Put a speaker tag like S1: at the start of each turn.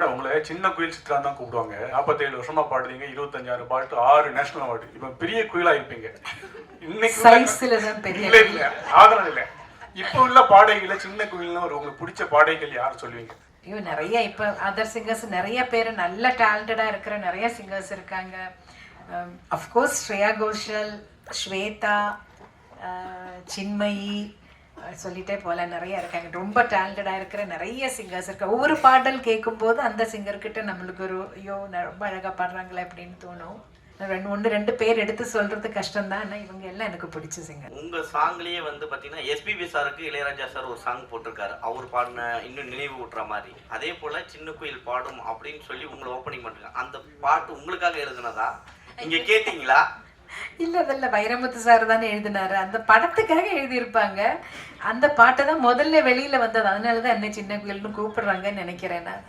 S1: Madam உங்களை சின்ன குயில் சித்ரா தான் கூப்பிடுவாங்க. 47 வருஷமா பாடுறீங்க, 25 பாட்டு, 6 நேஷனல் அவார்டு. இப்ப பெரிய குயிலா இருப்பீங்க. இன்னைக்கு இல்ல ஆதரவு இல்ல. இப்ப உள்ள பாடகைகள சின்ன குயில்னா உங்களுக்கு பிடிச்ச பாடகைகள் யார் சொல்லுவீங்க?
S2: ஐயோ நிறைய இப்போ அதர் சிங்கர்ஸ் நிறைய பேர் நல்ல டேலண்டடாக இருக்கிற நிறைய சிங்கர்ஸ் இருக்காங்க. அஃப்கோர்ஸ் ஸ்ரேயா கோஷல், ஸ்வேதா, சின்மயி, சொல்லிட்டே போல நிறைய இருக்காங்க. ரொம்ப டேலண்டடாக இருக்கிற நிறைய சிங்கர்ஸ் இருக்காங்க. ஒவ்வொரு பாடல் கேட்கும்போது அந்த சிங்கர்கிட்ட நம்மளுக்கு ஒரு ஐயோ ரொம்ப அழகாக பாடுறாங்களே அப்படின்னு தோணும். ரெண்டு பேர் எடுத்து சொல்றது கஷ்டம் தான். ஆனால் இவங்க எல்லாம் எனக்கு பிடிச்ச சிங்கர்.
S3: உங்க சாங்லயே வந்து பாத்தீங்கன்னா எஸ்பிபி சாருக்கு இளையராஜா சார் ஒரு சாங் போட்டிருக்காரு. அவர் பாடின இன்னும் நினைவு ஊட்டுற மாதிரி. அதே போல சின்ன குயில் பாடும் அப்படின்னு சொல்லி உங்களை ஓப்பனிங் பண்ணுறாங்க. அந்த பாட்டு உங்களுக்காக எழுதுனதா? நீங்க கேட்டீங்களா?
S2: இல்லை அதில் வைரமுத்து சார் தானே எழுதினாரு. அந்த படத்துக்காக எழுதியிருப்பாங்க. அந்த பாட்டை தான் முதல்ல வெளியில வந்தது. அதனால தான் என்ன சின்ன குயில்னு கூப்பிடுறாங்கன்னு நினைக்கிறேன் நான்.